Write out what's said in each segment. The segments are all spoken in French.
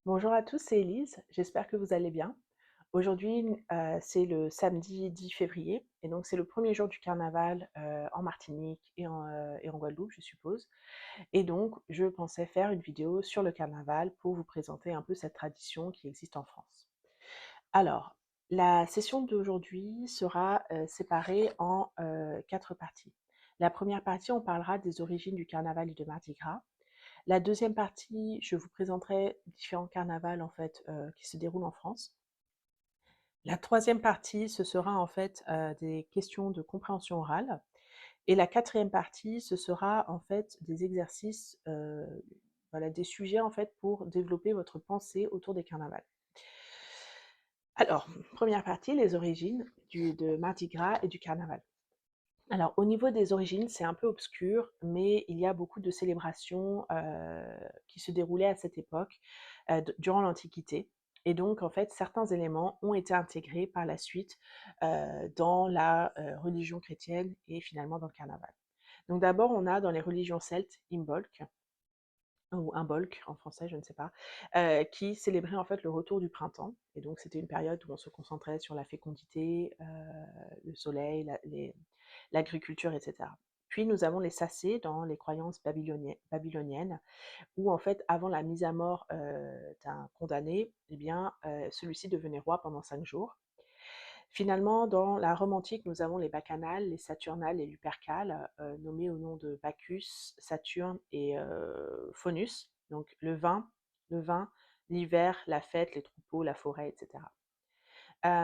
Bonjour à tous, c'est Élise, j'espère que vous allez bien. Aujourd'hui, c'est le samedi 10 février et donc c'est le premier jour du carnaval, en Martinique et en Guadeloupe, je suppose, et donc je pensais faire une vidéo sur le carnaval pour vous présenter un peu cette tradition qui existe en France. Alors, la session d'aujourd'hui sera, séparée en, 4 parties. La première partie, on parlera des origines du carnaval et de Mardi Gras. La deuxième partie, je vous présenterai différents carnavals en fait, qui se déroulent en France. La troisième partie, ce sera en fait, des questions de compréhension orale et la quatrième partie, ce sera en fait des exercices, voilà, des sujets en fait pour développer votre pensée autour des carnavals. Alors, première partie, les origines de Mardi Gras et du carnaval. Alors, au niveau des origines, c'est un peu obscur, mais il y a beaucoup de célébrations qui se déroulaient à cette époque, durant l'Antiquité. Et donc, en fait, certains éléments ont été intégrés par la suite dans la religion chrétienne et finalement dans le carnaval. Donc d'abord, on a dans les religions celtes Imbolc, ou Imbolc en français, je ne sais pas, qui célébrait en fait le retour du printemps. Et donc, c'était une période où on se concentrait sur la fécondité, le soleil, l'agriculture, etc. Puis nous avons les Sacés dans les croyances babyloniennes, où en fait, avant la mise à mort d'un condamné, eh bien, celui-ci devenait roi pendant 5 jours. Finalement, dans la Rome antique, nous avons les bacchanales, les saturnales, les lupercales, nommés au nom de Bacchus, Saturne et Faunus. Donc le vin, l'hiver, la fête, les troupeaux, la forêt, etc.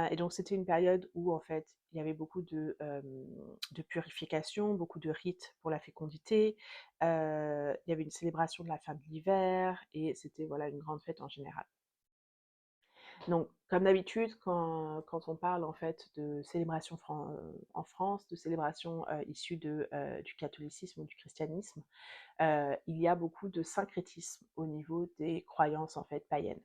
Et donc c'était une période où en fait il y avait beaucoup de purification, beaucoup de rites pour la fécondité. Il y avait une célébration de la fin de l'hiver et c'était voilà une grande fête en général. Donc, comme d'habitude, quand on parle en fait de célébration en France, de célébration issue du catholicisme ou du christianisme, il y a beaucoup de syncrétisme au niveau des croyances en fait païennes.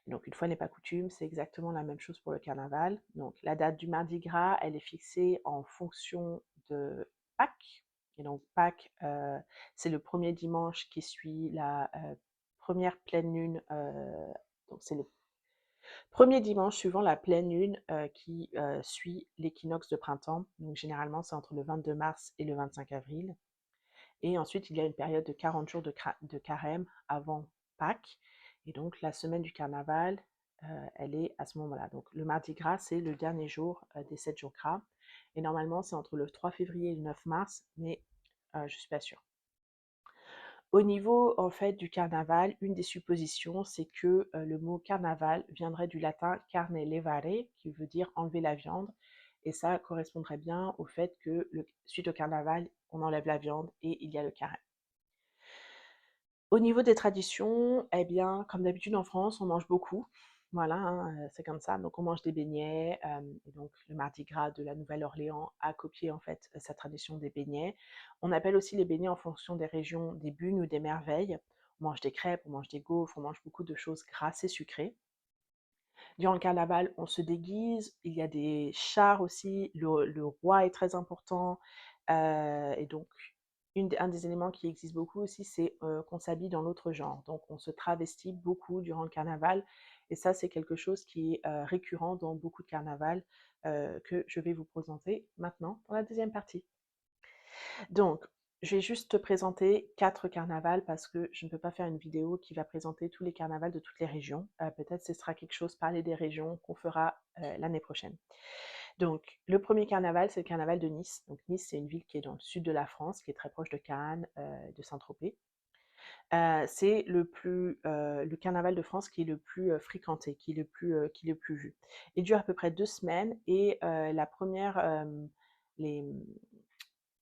Donc, une fois n'est pas coutume, c'est exactement la même chose pour le carnaval. Donc, la date du Mardi Gras, elle est fixée en fonction de Pâques. Et donc, Pâques, c'est le premier dimanche qui suit la première pleine lune. Donc, c'est le premier dimanche suivant la pleine lune qui suit l'équinoxe de printemps. Donc, généralement, c'est entre le 22 mars et le 25 avril. Et ensuite, il y a une période de 40 jours de carême avant Pâques. Et donc, la semaine du carnaval, elle est à ce moment-là. Donc, le Mardi Gras, c'est le dernier jour des 7 jours gras. Et normalement, c'est entre le 3 février et le 9 mars, mais je ne suis pas sûre. Au niveau, en fait, du carnaval, une des suppositions, c'est que le mot carnaval viendrait du latin carne levare, qui veut dire enlever la viande. Et ça correspondrait bien au fait que, suite au carnaval, on enlève la viande et il y a le carême. Au niveau des traditions, eh bien, comme d'habitude en France, on mange beaucoup. Voilà, hein, c'est comme ça. Donc on mange des beignets, et donc le Mardi Gras de la Nouvelle-Orléans a copié en fait sa tradition des beignets. On appelle aussi les beignets en fonction des régions des Bunes ou des Merveilles. On mange des crêpes, on mange des gaufres, on mange beaucoup de choses grasses et sucrées. Durant le carnaval, on se déguise, il y a des chars aussi, le roi est très important, et donc un des éléments qui existe beaucoup aussi, c'est qu'on s'habille dans l'autre genre. Donc on se travestit beaucoup durant le carnaval, et ça c'est quelque chose qui est récurrent dans beaucoup de carnavals que je vais vous présenter maintenant dans la deuxième partie. Donc, je vais juste te présenter 4 carnavals parce que je ne peux pas faire une vidéo qui va présenter tous les carnavals de toutes les régions. Peut-être ce sera quelque chose, parler des régions, qu'on fera l'année prochaine. Donc, le premier carnaval, c'est le carnaval de Nice. Donc, Nice, c'est une ville qui est dans le sud de la France, qui est très proche de Cannes, de Saint-Tropez. C'est le carnaval de France qui est le plus fréquenté, qui est le plus vu. Il dure à peu près 2 semaines et la première, les,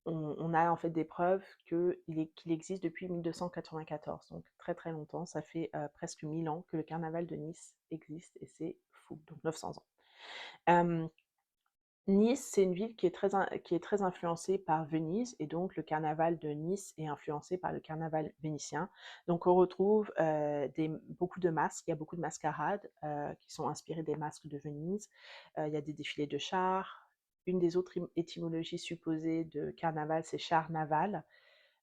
on a en fait des preuves qu'il existe depuis 1294, donc très très longtemps. Ça fait presque 1000 ans que le carnaval de Nice existe et c'est fou, donc 900 ans. Euh, Nice, c'est une ville qui est très influencée par Venise et donc le carnaval de Nice est influencé par le carnaval vénitien. Donc on retrouve beaucoup de masques, il y a beaucoup de mascarades qui sont inspirées des masques de Venise. Il y a des défilés de chars. Une des autres étymologies supposées de carnaval, c'est char naval.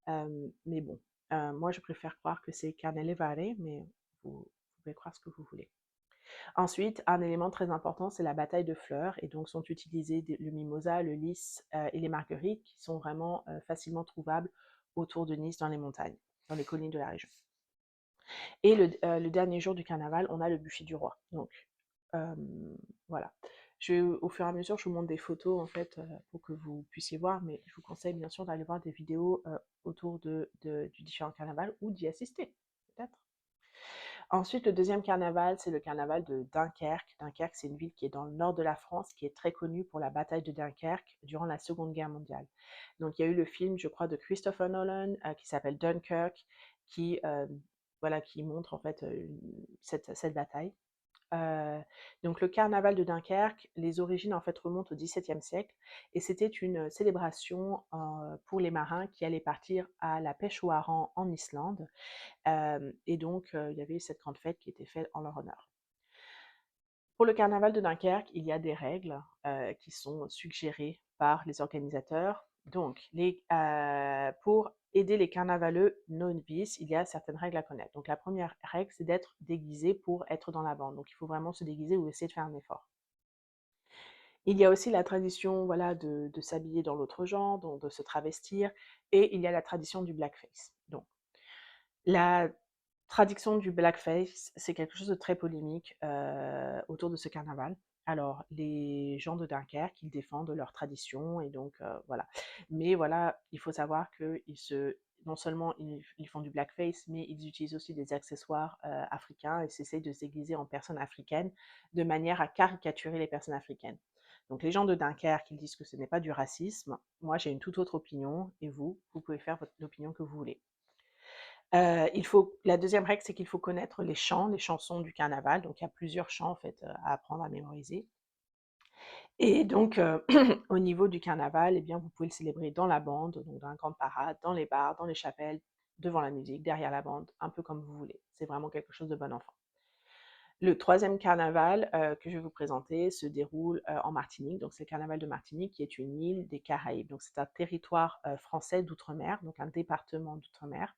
Mais bon, moi je préfère croire que c'est carnelevare, mais vous pouvez croire ce que vous voulez. Ensuite, un élément très important, c'est la bataille de fleurs, et donc sont utilisés le mimosa, le lys et les marguerites, qui sont vraiment facilement trouvables autour de Nice, dans les montagnes, dans les collines de la région. Et le dernier jour du carnaval, on a le bûcher du roi. Donc euh, voilà. Au fur et à mesure, je vous montre des photos en fait pour que vous puissiez voir, mais je vous conseille bien sûr d'aller voir des vidéos autour du différent carnaval ou d'y assister, peut-être. Ensuite, le deuxième carnaval, c'est le carnaval de Dunkerque. Dunkerque, c'est une ville qui est dans le nord de la France, qui est très connue pour la bataille de Dunkerque durant la Seconde Guerre mondiale. Donc, il y a eu le film, je crois, de Christopher Nolan qui s'appelle Dunkirk, qui, voilà, qui montre en fait cette bataille. Euh, donc le carnaval de Dunkerque, les origines en fait remontent au XVIIe siècle, et c'était une célébration pour les marins qui allaient partir à la pêche au hareng en Islande. Et donc, il y avait cette grande fête qui était faite en leur honneur. Pour le carnaval de Dunkerque, il y a des règles qui sont suggérées par les organisateurs. Donc, pour aider les carnavaleux novices, il y a certaines règles à connaître. Donc, la première règle, c'est d'être déguisé pour être dans la bande. Donc, il faut vraiment se déguiser ou essayer de faire un effort. Il y a aussi la tradition, voilà, de s'habiller dans l'autre genre, donc de se travestir, et il y a la tradition du blackface. Donc, la traduction du blackface, c'est quelque chose de très polémique autour de ce carnaval. Alors, les gens de Dunkerque, ils défendent leur tradition, et donc voilà. Mais voilà, il faut savoir que non seulement ils font du blackface, mais ils utilisent aussi des accessoires africains, et s'essayent de se déguiser en personnes africaines de manière à caricaturer les personnes africaines. Donc les gens de Dunkerque, ils disent que ce n'est pas du racisme. Moi, j'ai une toute autre opinion, et vous pouvez faire l'opinion que vous voulez. La deuxième règle, c'est qu'il faut connaître les chants, les chansons du carnaval. Donc, il y a plusieurs chants en fait à apprendre à mémoriser. Et donc, au niveau du carnaval, eh bien, vous pouvez le célébrer dans la bande, donc dans la grande parade, dans les bars, dans les chapelles, devant la musique, derrière la bande, un peu comme vous voulez. C'est vraiment quelque chose de bon enfant. Le troisième carnaval que je vais vous présenter se déroule en Martinique. Donc, c'est le carnaval de Martinique, qui est une île des Caraïbes. Donc, c'est un territoire français d'outre-mer, donc un département d'outre-mer.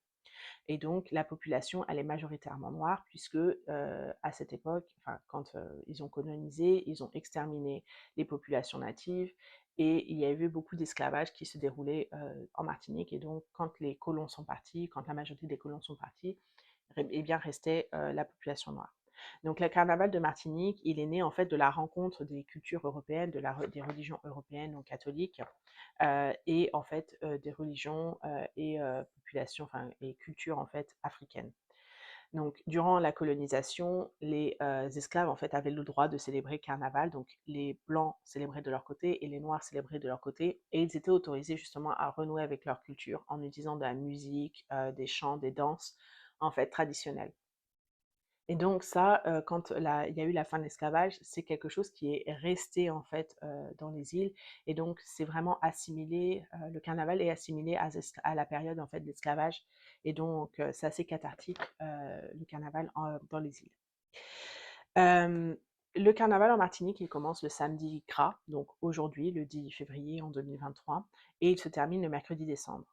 Et donc, la population, elle est majoritairement noire, puisque à cette époque, enfin, quand ils ont colonisé, ils ont exterminé les populations natives, et il y a eu beaucoup d'esclavage qui se déroulait en Martinique. Et donc, quand les colons sont partis, quand la majorité des colons sont partis, eh bien, restait la population noire. Donc, le carnaval de Martinique, il est né en fait de la rencontre des cultures européennes, des religions européennes, donc catholiques, et en fait des religions et populations, enfin, et cultures en fait africaines. Donc, durant la colonisation, les esclaves en fait avaient le droit de célébrer carnaval. Donc, les blancs célébraient de leur côté et les noirs célébraient de leur côté, et ils étaient autorisés justement à renouer avec leur culture en utilisant de la musique, des chants, des danses en fait traditionnelles. Et donc ça, quand il y a eu la fin de l'esclavage, c'est quelque chose qui est resté en fait dans les îles, et donc c'est vraiment assimilé. Le carnaval est assimilé à la période en fait de l'esclavage, et donc c'est assez cathartique le carnaval dans les îles. Le carnaval en Martinique, il commence le samedi gras, donc aujourd'hui, le 10 février en 2023, et il se termine le mercredi décembre.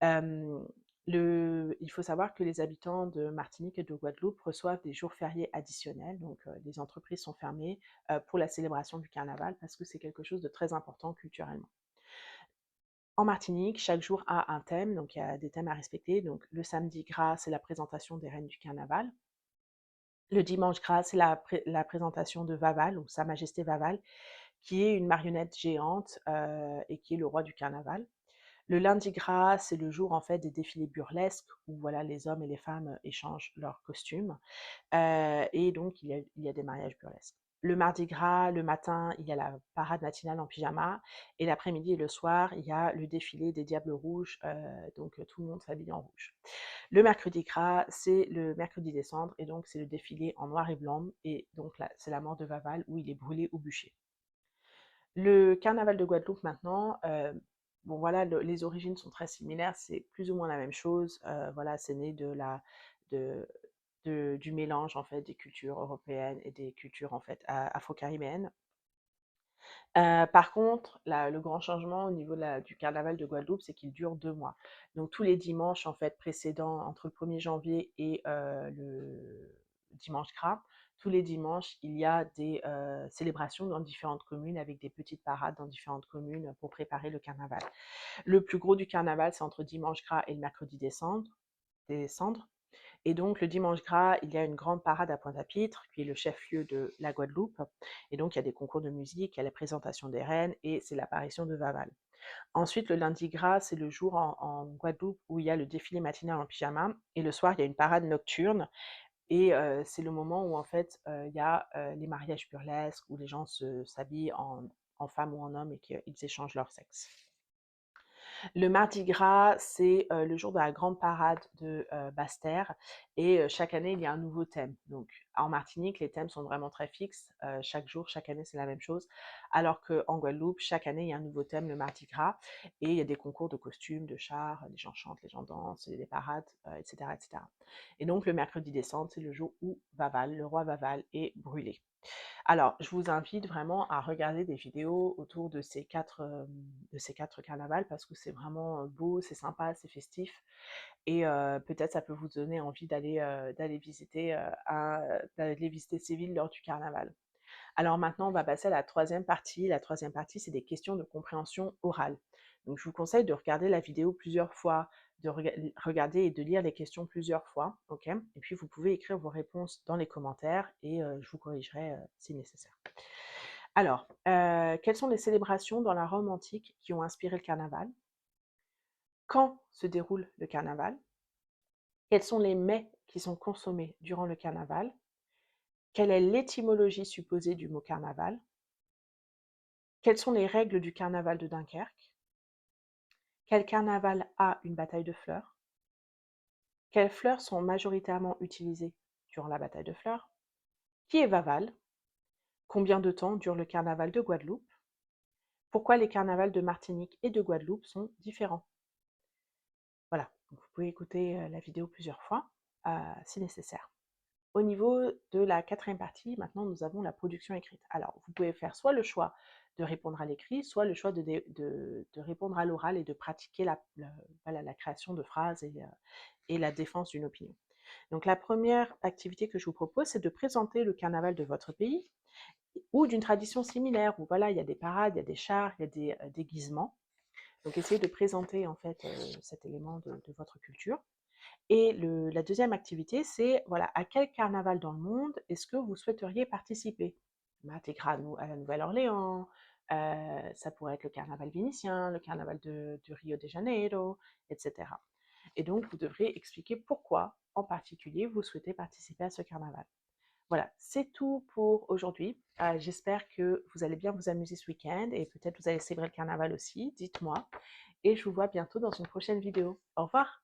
Euh, il faut savoir que les habitants de Martinique et de Guadeloupe reçoivent des jours fériés additionnels, donc les entreprises sont fermées pour la célébration du carnaval, parce que c'est quelque chose de très important culturellement. En Martinique, chaque jour a un thème, donc il y a des thèmes à respecter. Donc le samedi gras, c'est la présentation des reines du carnaval. Le dimanche gras, c'est la présentation de Vaval, ou Sa Majesté Vaval, qui est une marionnette géante et qui est le roi du carnaval. Le lundi gras, c'est le jour en fait des défilés burlesques, où voilà, les hommes et les femmes échangent leurs costumes, et donc il y a des mariages burlesques. Le mardi gras, le matin, il y a la parade matinale en pyjama, et l'après-midi et le soir, il y a le défilé des Diables Rouges, donc tout le monde s'habille en rouge. Le mercredi gras, c'est le mercredi décembre, et donc c'est le défilé en noir et blanc, et donc là, c'est la mort de Vaval, où il est brûlé au bûcher. Le carnaval de Guadeloupe maintenant, bon voilà, les origines sont très similaires, c'est plus ou moins la même chose. Voilà, c'est né de, du mélange en fait des cultures européennes et des cultures en fait afro-caribéennes. Par contre, le grand changement au niveau du carnaval de Guadeloupe, c'est qu'il dure 2 mois. Donc tous les dimanches en fait précédents, entre le 1er janvier et dimanche gras. Tous les dimanches, il y a des célébrations dans différentes communes avec des petites parades dans différentes communes pour préparer le carnaval. Le plus gros du carnaval, c'est entre dimanche gras et le mercredi des cendres. Et donc, le dimanche gras, il y a une grande parade à Pointe-à-Pitre, qui est le chef-lieu de la Guadeloupe. Et donc, il y a des concours de musique, il y a la présentation des reines et c'est l'apparition de Vaval. Ensuite, le lundi gras, c'est le jour en Guadeloupe où il y a le défilé matinal en pyjama. Et le soir, il y a une parade nocturne. Et c'est le moment où, en fait, il y a les mariages burlesques, où les gens s'habillent en femme ou en homme et qu'ils échangent leur sexe. Le mardi gras, c'est le jour de la grande parade de Basse-Terre et chaque année, il y a un nouveau thème. Donc, en Martinique, les thèmes sont vraiment très fixes. Chaque jour, chaque année, c'est la même chose. Alors qu'en Guadeloupe, chaque année, il y a un nouveau thème le mardi gras et il y a des concours de costumes, de chars, les gens chantent, les gens dansent, il y a des parades, etc., etc. Et donc, le mercredi décembre, c'est le jour où Vaval, le roi Vaval, est brûlé. Alors, je vous invite vraiment à regarder des vidéos autour de ces 4 carnavals parce que c'est vraiment beau, c'est sympa, c'est festif et peut-être ça peut vous donner envie d'aller visiter ces villes lors du carnaval. Alors maintenant, on va passer à la troisième partie. La troisième partie, c'est des questions de compréhension orale. Donc, je vous conseille de regarder la vidéo plusieurs fois, de regarder et de lire les questions plusieurs fois, ok? Et puis, vous pouvez écrire vos réponses dans les commentaires et je vous corrigerai si nécessaire. Alors, quelles sont les célébrations dans la Rome antique qui ont inspiré le carnaval? Quand se déroule le carnaval? Quels sont les mets qui sont consommés durant le carnaval? Quelle est l'étymologie supposée du mot carnaval? Quelles sont les règles du carnaval de Dunkerque? Quel carnaval a une bataille de fleurs? Quelles fleurs sont majoritairement utilisées durant la bataille de fleurs? Qui est Vaval? Combien de temps dure le carnaval de Guadeloupe? Pourquoi les carnavals de Martinique et de Guadeloupe sont différents? Voilà, donc vous pouvez écouter la vidéo plusieurs fois si nécessaire. Au niveau de la quatrième partie, maintenant nous avons la production écrite. Alors, vous pouvez faire soit le choix de répondre à l'écrit, soit le choix de répondre à l'oral et de pratiquer voilà, la création de phrases et la défense d'une opinion. Donc la première activité que je vous propose, c'est de présenter le carnaval de votre pays ou d'une tradition similaire, où voilà, il y a des parades, il y a des chars, il y a des déguisements. Donc essayez de présenter en fait cet élément de votre culture. Et la deuxième activité, c'est voilà, à quel carnaval dans le monde est-ce que vous souhaiteriez participer? Mardi Gras à la Nouvelle-Orléans, ça pourrait être le carnaval vénitien, le carnaval de Rio de Janeiro, etc. Et donc, vous devrez expliquer pourquoi, en particulier, vous souhaitez participer à ce carnaval. Voilà, c'est tout pour aujourd'hui. J'espère que vous allez bien vous amuser ce week-end et peut-être vous allez célébrer le carnaval aussi, dites-moi. Et je vous vois bientôt dans une prochaine vidéo. Au revoir!